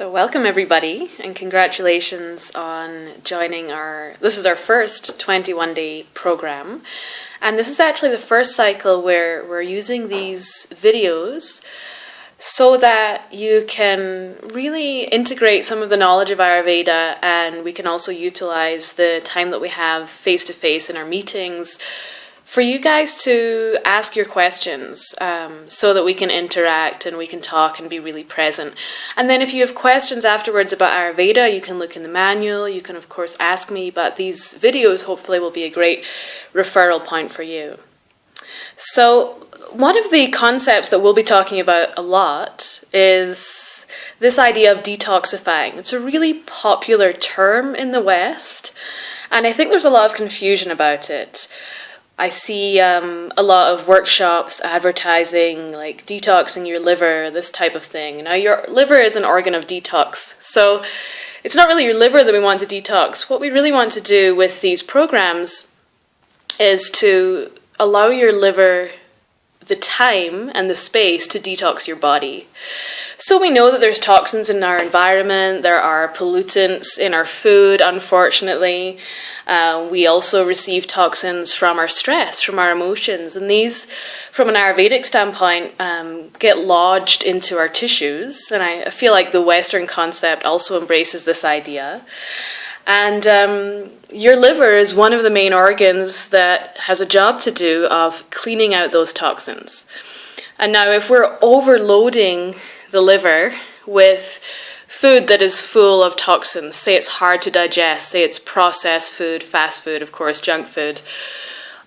So welcome everybody and congratulations on joining this is our first 21-day program. And this is actually the first cycle where we're using these videos so that you can really integrate some of the knowledge of Ayurveda, and we can also utilize the time that we have face-to-face in our meetings for you guys to ask your questions so that we can interact and we can talk and be really present. And then if you have questions afterwards about Ayurveda, you can look in the manual. You can, of course, ask me, but these videos hopefully will be a great referral point for you. So one of the concepts that we'll be talking about a lot is this idea of detoxifying. It's a really popular term in the West, and I think there's a lot of confusion about it. I see a lot of workshops advertising like detoxing your liver, this type of thing. Now, your liver is an organ of detox, so it's not really your liver that we want to detox. What we really want to do with these programs is to allow your liver the time and the space to detox your body. So we know that there's toxins in our environment, there are pollutants in our food, unfortunately. We also receive toxins from our stress, from our emotions, and these, from an Ayurvedic standpoint, get lodged into our tissues, and I feel like the Western concept also embraces this idea. And your liver is one of the main organs that has a job to do of cleaning out those toxins. And now if we're overloading the liver with food that is full of toxins, say it's hard to digest, say it's processed food, fast food, of course, junk food,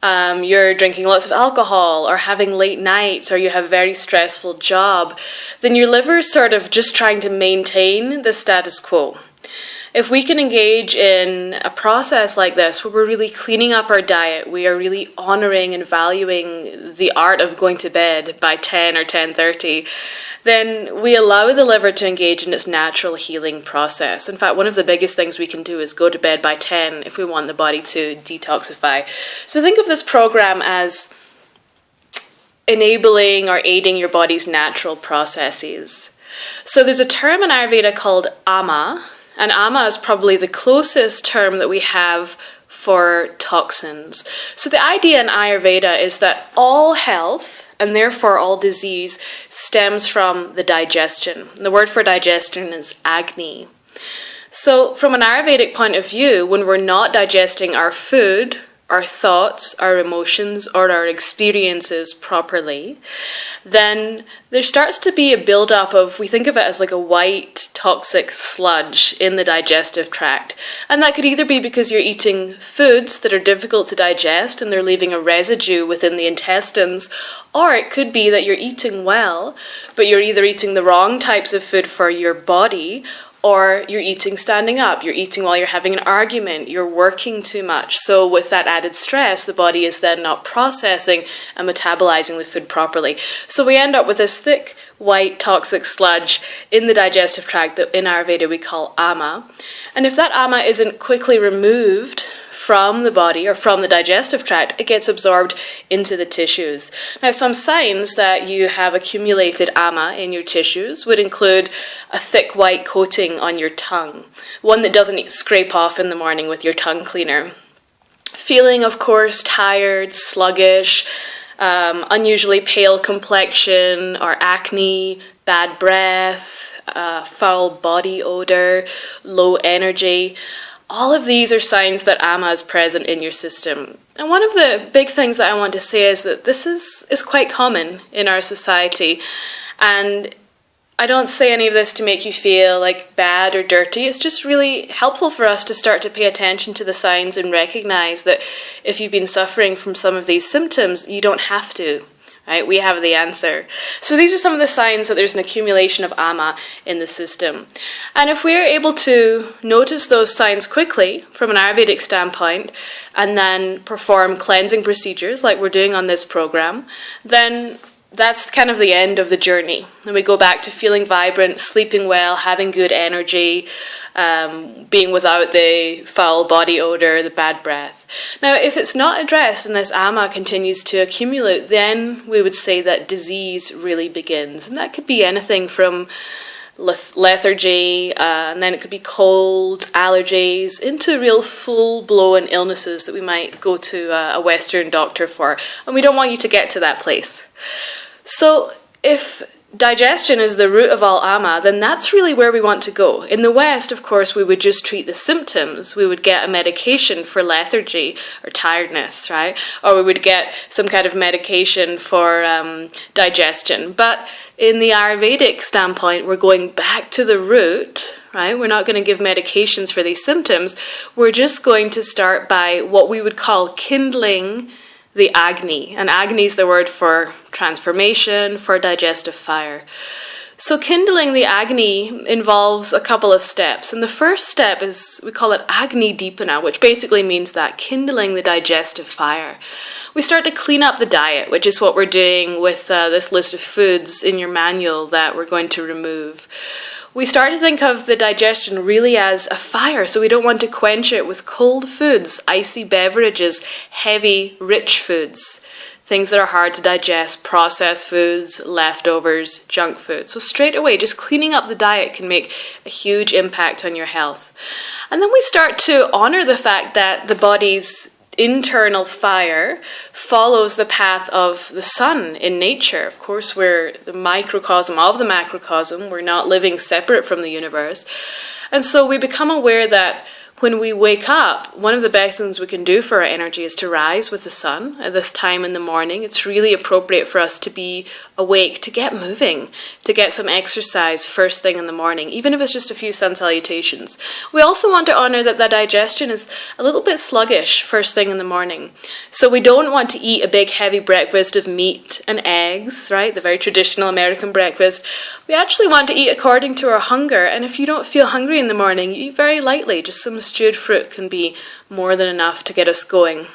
you're drinking lots of alcohol or having late nights or you have a very stressful job, then your liver is sort of just trying to maintain the status quo. If we can engage in a process like this where we're really cleaning up our diet, we are really honoring and valuing the art of going to bed by 10 or 10:30, then we allow the liver to engage in its natural healing process. In fact, one of the biggest things we can do is go to bed by 10 if we want the body to detoxify. So think of this program as enabling or aiding your body's natural processes. So there's a term in Ayurveda called ama, and ama is probably the closest term that we have for toxins. So the idea in Ayurveda is that all health, and therefore all disease, stems from the digestion. The word for digestion is Agni. So from an Ayurvedic point of view, when we're not digesting our food, our thoughts, our emotions, or our experiences properly, then there starts to be a buildup of, we think of it as like a white toxic sludge in the digestive tract. And that could either be because you're eating foods that are difficult to digest and they're leaving a residue within the intestines, or it could be that you're eating well, but you're either eating the wrong types of food for your body, or you're eating standing up, you're eating while you're having an argument, you're working too much. So with that added stress, the body is then not processing and metabolizing the food properly. So we end up with this thick, white, toxic sludge in the digestive tract that in Ayurveda we call ama. And if that ama isn't quickly removed from the body or from the digestive tract, it gets absorbed into the tissues. Now, some signs that you have accumulated ama in your tissues would include a thick white coating on your tongue, one that doesn't scrape off in the morning with your tongue cleaner. Feeling, of course, tired, sluggish, unusually pale complexion or acne, bad breath, foul body odor, low energy. All of these are signs that ama is present in your system. And one of the big things that I want to say is that this is quite common in our society. And I don't say any of this to make you feel like bad or dirty. It's just really helpful for us to start to pay attention to the signs and recognize that if you've been suffering from some of these symptoms, you don't have to. Right? We have the answer. So these are some of the signs that there's an accumulation of ama in the system. And if we're able to notice those signs quickly from an Ayurvedic standpoint and then perform cleansing procedures like we're doing on this program, then that's kind of the end of the journey. And we go back to feeling vibrant, sleeping well, having good energy, being without the foul body odor, the bad breath. Now, if it's not addressed and this ama continues to accumulate, then we would say that disease really begins. And that could be anything from lethargy, and then it could be cold, allergies, into real full-blown illnesses that we might go to a Western doctor for. And we don't want you to get to that place. So if digestion is the root of all ama, then that's really where we want to go. In the West, of course, we would just treat the symptoms. We would get a medication for lethargy or tiredness, right? Or we would get some kind of medication for digestion. But in the Ayurvedic standpoint, we're going back to the root, right? We're not going to give medications for these symptoms. We're just going to start by what we would call kindling the Agni. And Agni is the word for transformation, for digestive fire. So kindling the Agni involves a couple of steps. And the first step is, we call it Agni Deepana, which basically means that kindling the digestive fire. We start to clean up the diet, which is what we're doing with this list of foods in your manual that we're going to remove. We start to think of the digestion really as a fire, so we don't want to quench it with cold foods, icy beverages, heavy, rich foods, things that are hard to digest, processed foods, leftovers, junk food. So straight away, just cleaning up the diet can make a huge impact on your health. And then we start to honor the fact that the body's internal fire follows the path of the sun in nature. Of course, we're the microcosm of the macrocosm. We're not living separate from the universe. And so we become aware that when we wake up, one of the best things we can do for our energy is to rise with the sun at this time in the morning. It's really appropriate for us to be awake, to get moving, to get some exercise first thing in the morning, even if it's just a few sun salutations. We also want to honor that the digestion is a little bit sluggish first thing in the morning. So we don't want to eat a big heavy breakfast of meat and eggs, right? The very traditional American breakfast. We actually want to eat according to our hunger. And if you don't feel hungry in the morning, you eat very lightly. Just some stewed fruit can be more than enough to get us going.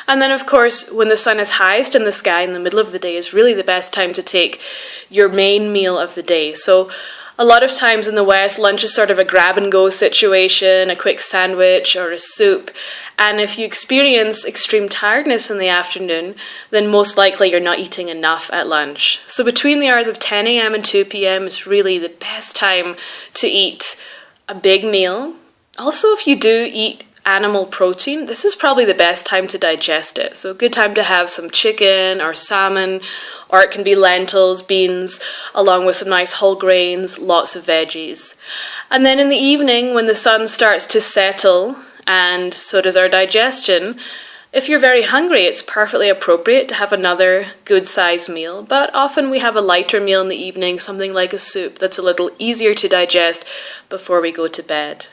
And then, of course, when the sun is highest in the sky in the middle of the day is really the best time to take your main meal of the day. So a lot of times in the West, lunch is sort of a grab-and-go situation, a quick sandwich or a soup. And if you experience extreme tiredness in the afternoon, then most likely you're not eating enough at lunch. So between the hours of 10 a.m. and 2 p.m. is really the best time to eat a big meal. Also, if you do eat animal protein, this is probably the best time to digest it. So a good time to have some chicken or salmon, or it can be lentils, beans, along with some nice whole grains, lots of veggies. And then in the evening, when the sun starts to settle, and so does our digestion, if you're very hungry, it's perfectly appropriate to have another good-sized meal, but often we have a lighter meal in the evening, something like a soup that's a little easier to digest before we go to bed.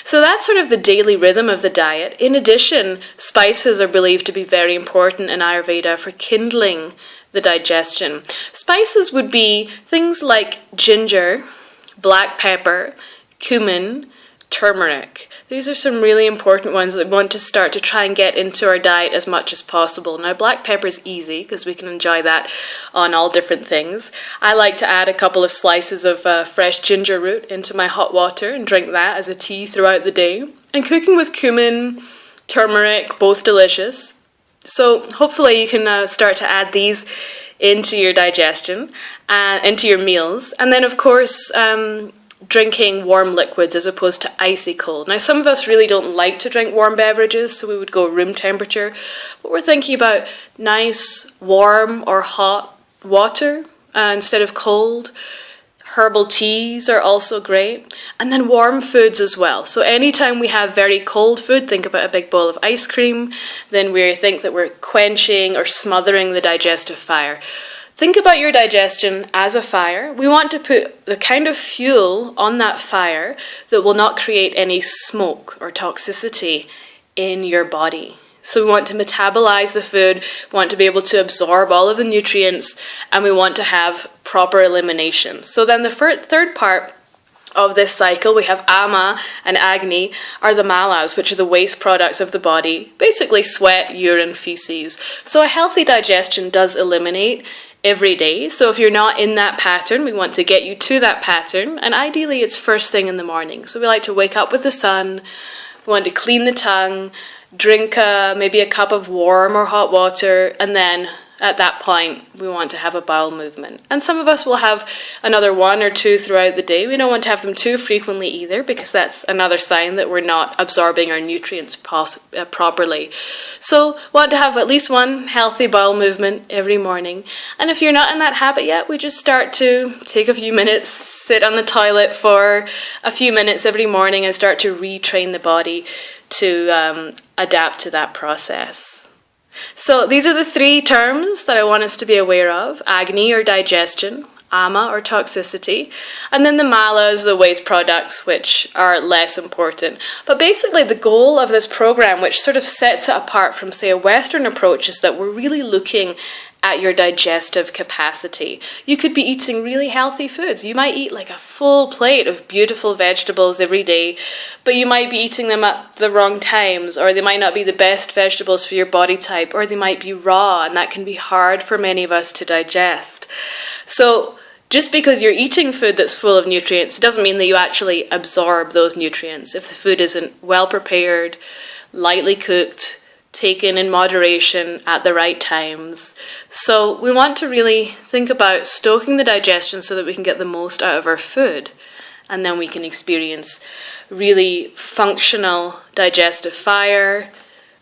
So that's sort of the daily rhythm of the diet. In addition, spices are believed to be very important in Ayurveda for kindling the digestion. Spices would be things like ginger, black pepper, cumin, turmeric. These are some really important ones that we want to start to try and get into our diet as much as possible. Now, black pepper is easy because we can enjoy that on all different things. I like to add a couple of slices of fresh ginger root into my hot water and drink that as a tea throughout the day. And cooking with cumin, turmeric, both delicious. So hopefully you can start to add these into your digestion, into your meals. And then, of course, drinking warm liquids as opposed to icy cold. Now, some of us really don't like to drink warm beverages, so we would go room temperature. But we're thinking about nice, warm or hot water instead of cold. Herbal teas are also great. And then warm foods as well. So anytime we have very cold food, think about a big bowl of ice cream, then we think that we're quenching or smothering the digestive fire. Think about your digestion as a fire. We want to put the kind of fuel on that fire that will not create any smoke or toxicity in your body. So we want to metabolize the food, we want to be able to absorb all of the nutrients, and we want to have proper elimination. So then the third part of this cycle, we have Ama and Agni, are the malas, which are the waste products of the body, basically sweat, urine, feces. So a healthy digestion does eliminate every day. So if you're not in that pattern, we want to get you to that pattern, and ideally it's first thing in the morning. So we like to wake up with the sun, we want to clean the tongue, drink maybe a cup of warm or hot water, and then at that point, we want to have a bowel movement. And some of us will have another 1 or 2 throughout the day. We don't want to have them too frequently either, because that's another sign that we're not absorbing our nutrients properly. So want to have at least 1 healthy bowel movement every morning. And if you're not in that habit yet, we just start to take a few minutes, sit on the toilet for a few minutes every morning and start to retrain the body to adapt to that process. So these are the 3 terms that I want us to be aware of: Agni or digestion, Ama or toxicity, and then the Malas, the waste products, which are less important. But basically the goal of this program, which sort of sets it apart from, say, a Western approach, is that we're really looking at your digestive capacity. You could be eating really healthy foods. You might eat like a full plate of beautiful vegetables every day, but you might be eating them at the wrong times, or they might not be the best vegetables for your body type, or they might be raw, and that can be hard for many of us to digest. So just because you're eating food that's full of nutrients, it doesn't mean that you actually absorb those nutrients. If the food isn't well prepared, lightly cooked, taken in moderation at the right times. So we want to really think about stoking the digestion so that we can get the most out of our food, and then we can experience really functional digestive fire.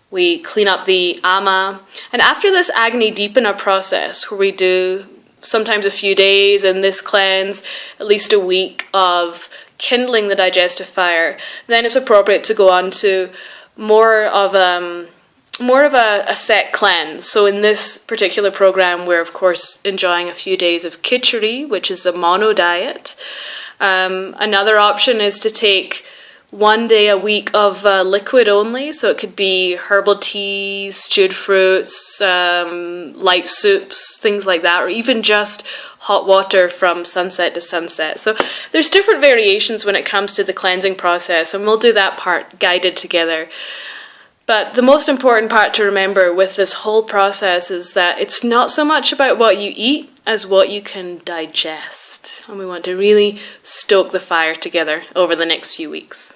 We clean up the Ama, and after this Agni Deepana process, where we do sometimes a few days in this cleanse, at least a week of kindling the digestive fire, then it's appropriate to go on to more of a set cleanse. So in this particular program, we're of course enjoying a few days of khichdi, which is a mono diet. Another option is to take 1 day a week of liquid only. So it could be herbal teas, stewed fruits, light soups, things like that, or even just hot water from sunset to sunset. So there's different variations when it comes to the cleansing process, and we'll do that part guided together. But the most important part to remember with this whole process is that it's not so much about what you eat as what you can digest. And we want to really stoke the fire together over the next few weeks.